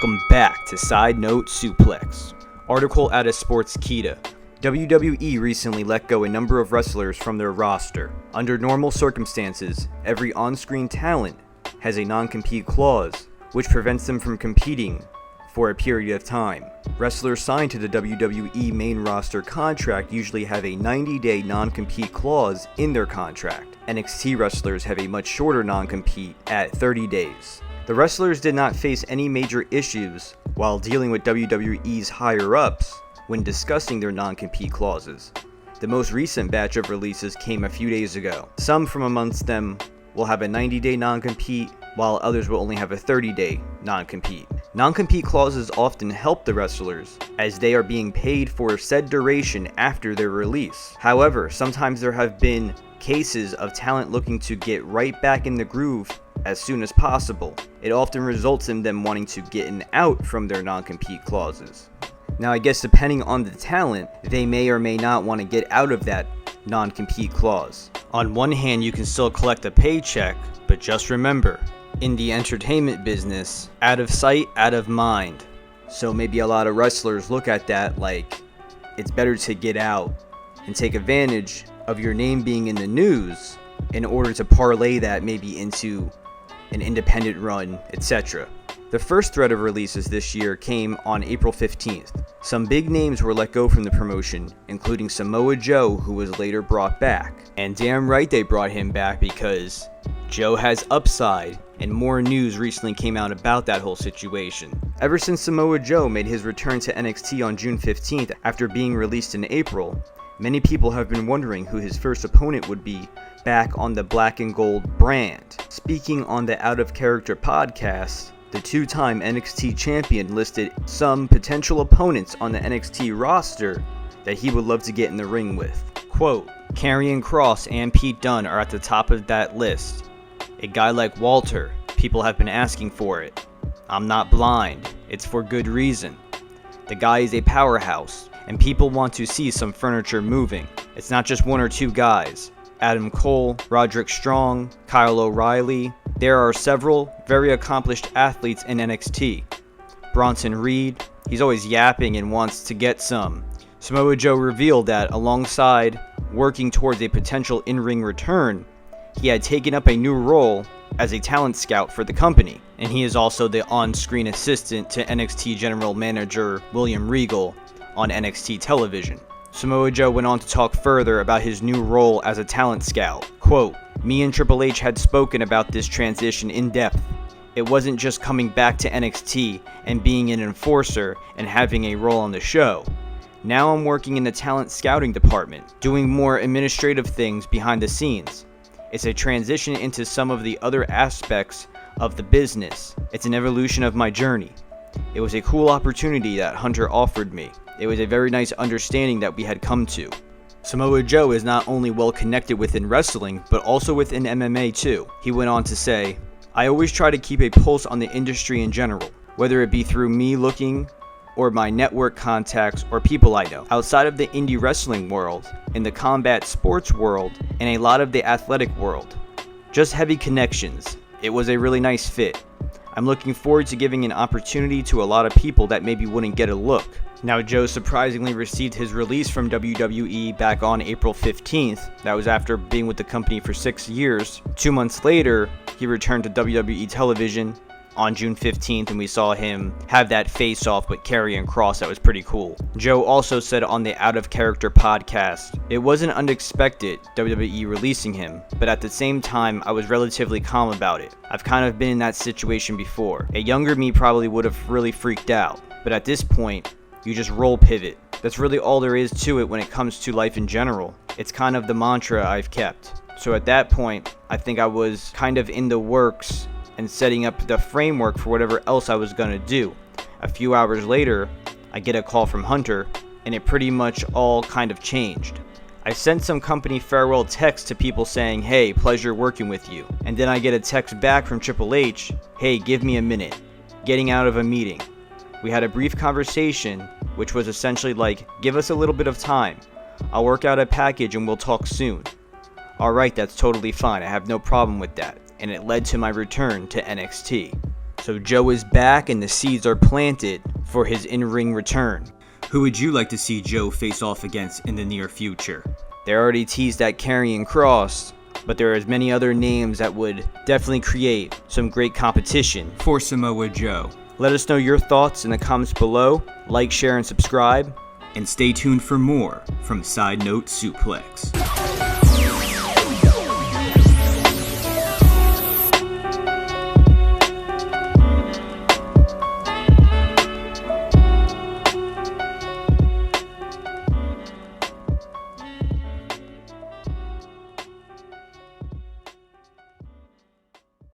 Welcome back to Sidenote Suplex. Article out of Sportskeeda. WWE recently let go a number of wrestlers from their roster. Under normal circumstances, every on-screen talent has a non-compete clause, which prevents them from competing for a period of time. Wrestlers signed to the WWE main roster contract usually have a 90-day non-compete clause in their contract. NXT wrestlers have a much shorter non-compete at 30 days. The wrestlers did not face any major issues while dealing with WWE's higher-ups when discussing their non-compete clauses. The most recent batch of releases came a few days ago. Some from amongst them will have a 90-day non-compete, while others will only have a 30-day non-compete. Non-compete clauses often help the wrestlers, as they are being paid for said duration after their release. However, sometimes there have been cases of talent looking to get right back in the groove as soon as possible. It often results in them wanting to get an out from their non-compete clauses. Now, I guess depending on the talent, they may or may not want to get out of that non-compete clause. On one hand, you can still collect a paycheck, but just remember, in the entertainment business, out of sight, out of mind. So maybe a lot of wrestlers look at that like it's better to get out and take advantage of your name being in the news in order to parlay that maybe into an independent run, etc. The first thread of releases this year came on April 15th. Some big names were let go from the promotion, including Samoa Joe, who was later brought back. And damn right they brought him back, because Joe has upside, and more news recently came out about that whole situation. Ever since Samoa Joe made his return to NXT on June 15th after being released in April, many people have been wondering who his first opponent would be back on the Black and Gold brand. Speaking on the Out of Character podcast, the two-time NXT champion listed some potential opponents on the NXT roster that he would love to get in the ring with. Quote, Karrion Kross and Pete Dunne are at the top of that list. A guy like Walter, people have been asking for it. I'm not blind, it's for good reason. The guy is a powerhouse, and people want to see some furniture moving. It's not just one or two guys. Adam Cole, Roderick Strong, Kyle O'Reilly. There are several very accomplished athletes in NXT. Bronson Reed, he's always yapping and wants to get some. Samoa Joe revealed that alongside working towards a potential in-ring return, he had taken up a new role as a talent scout for the company, and he is also the on-screen assistant to NXT General Manager William Regal on NXT television. Samoa Joe went on to talk further about his new role as a talent scout. Quote, me and Triple H had spoken about this transition in depth. It wasn't just coming back to NXT and being an enforcer and having a role on the show. Now I'm working in the talent scouting department, doing more administrative things behind the scenes. It's a transition into some of the other aspects of the business. It's an evolution of my journey. It was a cool opportunity that Hunter offered me. It was a very nice understanding that we had come to. Samoa Joe is not only well connected within wrestling, but also within MMA too. He went on to say, I always try to keep a pulse on the industry in general, whether it be through me looking or my network contacts or people I know. Outside of the indie wrestling world, in the combat sports world, and a lot of the athletic world. Just heavy connections. It was a really nice fit. I'm looking forward to giving an opportunity to a lot of people that maybe wouldn't get a look. Now, Joe surprisingly received his release from WWE back on April 15th. That was after being with the company for 6 years. 2 months later, he returned to WWE television on June 15th, and we saw him have that face-off with Karrion Kross. That was pretty cool. Joe also said on the Out of Character podcast, it wasn't unexpected WWE releasing him, but at the same time, I was relatively calm about it. I've kind of been in that situation before. A younger me probably would have really freaked out, but at this point, you just roll pivot. That's really all there is to it when it comes to life in general. It's kind of the mantra I've kept. So at that point, I think I was kind of in the works and setting up the framework for whatever else I was gonna do. A few hours later, I get a call from Hunter, and it pretty much all kind of changed. I sent some company farewell texts to people saying, hey, pleasure working with you. And then I get a text back from Triple H, hey, give me a minute. Getting out of a meeting. We had a brief conversation, which was essentially like, give us a little bit of time. I'll work out a package and we'll talk soon. Alright, that's totally fine. I have no problem with that. And it led to my return to NXT. So Joe is back and the seeds are planted for his in-ring return. Who would you like to see Joe face off against in the near future? They already teased that Karrion Kross, but there are many other names that would definitely create some great competition for Samoa Joe. Let us know your thoughts in the comments below. Like, share, and subscribe. And stay tuned for more from Sidenote Suplex.